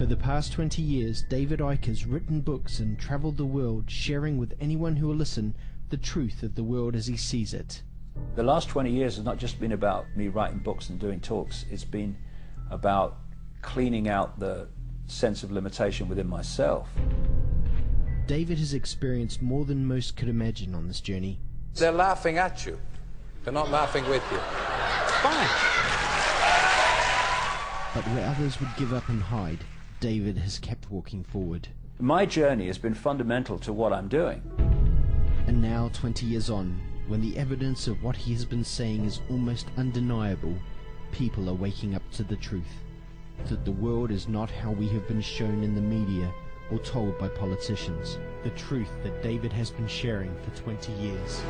For the past 20 years, David Icke has written books and travelled the world, sharing with anyone who will listen the truth of the world as he sees it. The last 20 years has not just been about me writing books and doing talks, it's been about cleaning out the sense of limitation within myself. David has experienced more than most could imagine on this journey. They're laughing at you. They're not laughing with you. Fine. But where others would give up and hide, David has kept walking forward. My journey has been fundamental to what I'm doing. And now, 20 years on, when the evidence of what he has been saying is almost undeniable, people are waking up to the truth. That the world is not how we have been shown in the media or told by politicians. The truth that David has been sharing for 20 years.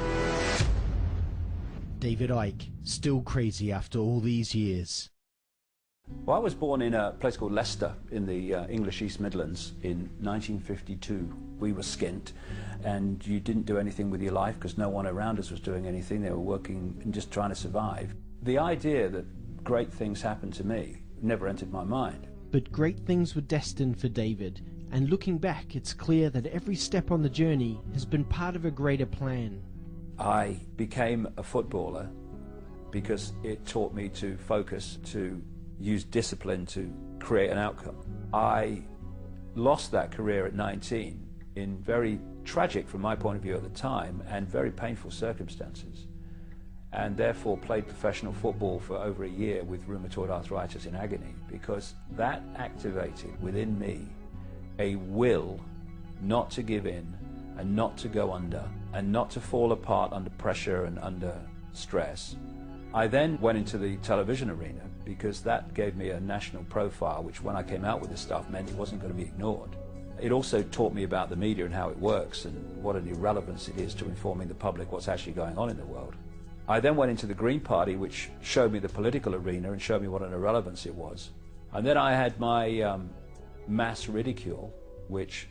David Icke, still crazy after all these years. Well, I was born in a place called Leicester in the English East Midlands in 1952. We were skint, and you didn't do anything with your life because no one around us was doing anything. They were working and just trying to survive. The idea that great things happened to me never entered my mind. But great things were destined for David, and looking back, it's clear that every step on the journey has been part of a greater plan. I became a footballer because it taught me to focus, to use discipline to create an outcome. I lost that career at 19 in very tragic, from my point of view at the time, and very painful circumstances, and therefore played professional football for over a year with rheumatoid arthritis in agony, because that activated within me a will not to give in and not to go under and not to fall apart under pressure and under stress. I then went into the television arena because that gave me a national profile, which when I came out with this stuff meant it wasn't going to be ignored. It also taught me about the media and how it works and what an irrelevance it is to informing the public what's actually going on in the world. I then went into the Green Party, which showed me the political arena and showed me what an irrelevance it was. And then I had my mass ridicule, which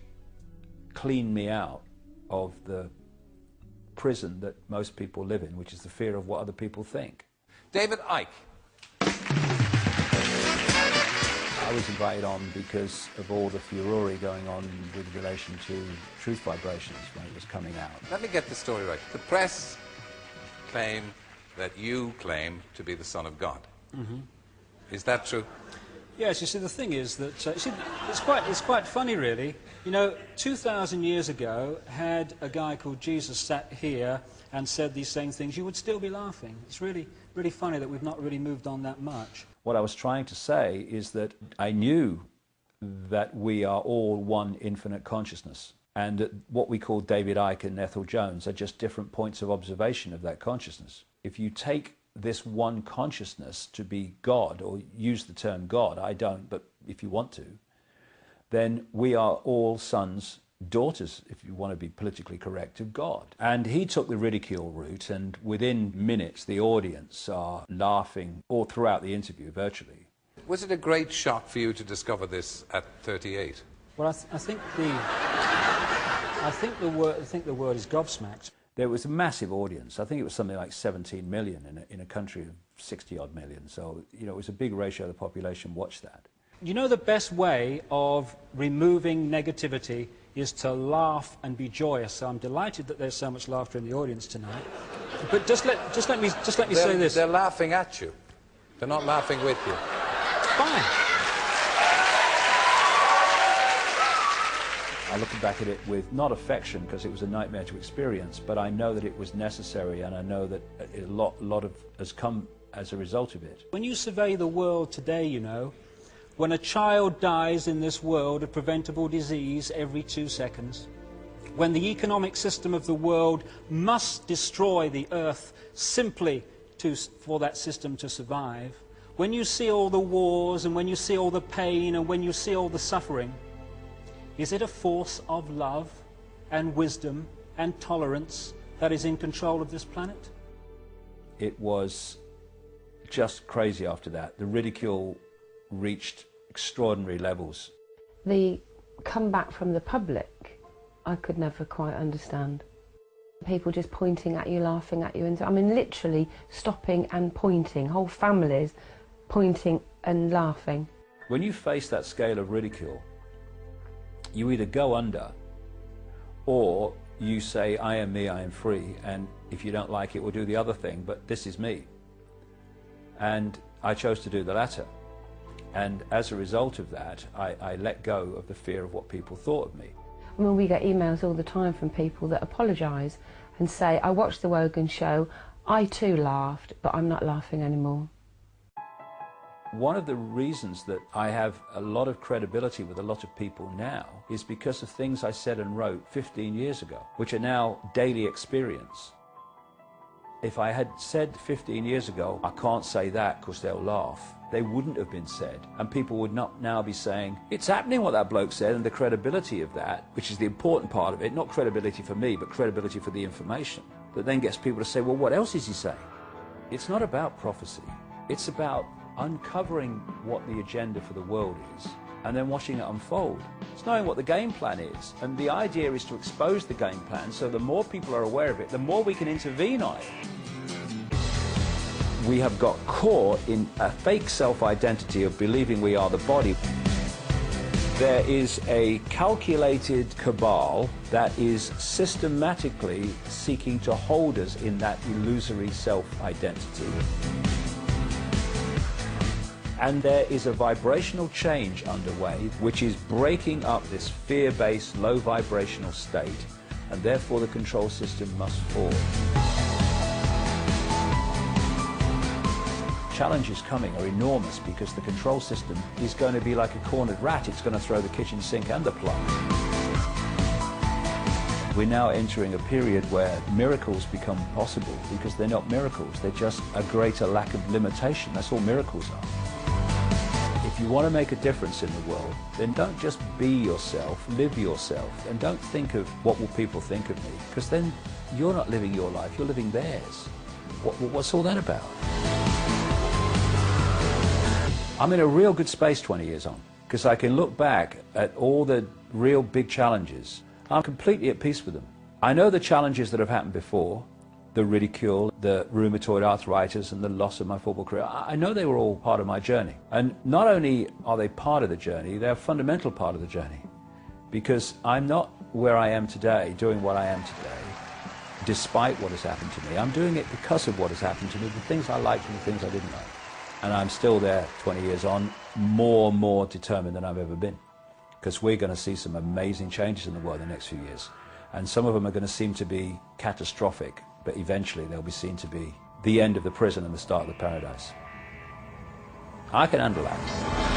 cleaned me out of the prison that most people live in, which is the fear of what other people think. David Icke. I was invited on because of all the furore going on with relation to truth vibrations when it was coming out. Let me get the story right. The press claim that you claim to be the Son of God. Mm-hmm. Is that true? Yes, you see, the thing is that it's quite funny, really. You know, 2,000 years ago, had a guy called Jesus sat here and said these same things, you would still be laughing. It's really funny that we've not really moved on that much. What I was trying to say is that I knew that we are all one infinite consciousness, and that what we call David Icke and Ethel Jones are just different points of observation of that consciousness. If you take this one consciousness to be God, or use the term God, I don't, but if you want to, then we are all sons, daughters, if you want to be politically correct, of God. And he took the ridicule route, and within minutes the audience are laughing all throughout the interview, virtually. Was it a great shock for you to discover this at 38? Well, I think the word is gobsmacked. There was a massive audience. I think it was something like 17 million in a country of 60-odd million. So, you know, it was a big ratio of the population watched that. You know, the best way of removing negativity is to laugh and be joyous. So I'm delighted that there's so much laughter in the audience tonight. But just let me say this. They're laughing at you. They're not laughing with you. Fine. I look back at it with not affection, because it was a nightmare to experience, but I know that it was necessary, and I know that a lot has come as a result of it. When you survey the world today, you know, when a child dies in this world of preventable disease every 2 seconds, when the economic system of the world must destroy the earth simply for that system to survive, when you see all the wars and when you see all the pain and when you see all the suffering, is it a force of love and wisdom and tolerance that is in control of this planet? It was just crazy after that. The ridicule reached extraordinary levels. The comeback from the public, I could never quite understand. People just pointing at you, laughing at you, and I mean literally stopping and pointing, whole families pointing and laughing. When you face that scale of ridicule, you either go under, or you say, I am me, I am free, and if you don't like it, we'll do the other thing, but this is me. And I chose to do the latter. And as a result of that, I let go of the fear of what people thought of me. I mean, we get emails all the time from people that apologise and say, I watched the Wogan show, I too laughed, but I'm not laughing anymore. One of the reasons that I have a lot of credibility with a lot of people now is because of things I said and wrote 15 years ago, which are now daily experience. If I had said 15 years ago, I can't say that because they'll laugh, they wouldn't have been said. And people would not now be saying, it's happening what that bloke said, and the credibility of that, which is the important part of it, not credibility for me, but credibility for the information, that then gets people to say, well, what else is he saying? It's not about prophecy. It's about uncovering what the agenda for the world is and then watching it unfold. It's knowing what the game plan is. And the idea is to expose the game plan, so the more people are aware of it, the more we can intervene on it. We have got caught in a fake self-identity of believing we are the body. There is a calculated cabal that is systematically seeking to hold us in that illusory self-identity. And there is a vibrational change underway which is breaking up this fear-based, low vibrational state, and therefore the control system must fall. Challenges coming are enormous because the control system is going to be like a cornered rat. It's going to throw the kitchen sink and the plug. We're now entering a period where miracles become possible because they're not miracles, they're just a greater lack of limitation. That's all miracles are. If you want to make a difference in the world, then don't just be yourself, live yourself, and don't think of what will people think of me, because then you're not living your life, you're living theirs. What's all that about? I'm in a real good space 20 years on, because I can look back at all the real big challenges. I'm completely at peace with them. I know the challenges that have happened before, the ridicule, the rheumatoid arthritis, and the loss of my football career. I know they were all part of my journey. And not only are they part of the journey, they're a fundamental part of the journey. Because I'm not where I am today, doing what I am today, despite what has happened to me. I'm doing it because of what has happened to me, the things I liked and the things I didn't like. And I'm still there 20 years on, more determined than I've ever been. Because we're going to see some amazing changes in the world in the next few years. And some of them are going to seem to be catastrophic, but eventually they'll be seen to be the end of the prison and the start of the paradise. I can handle that.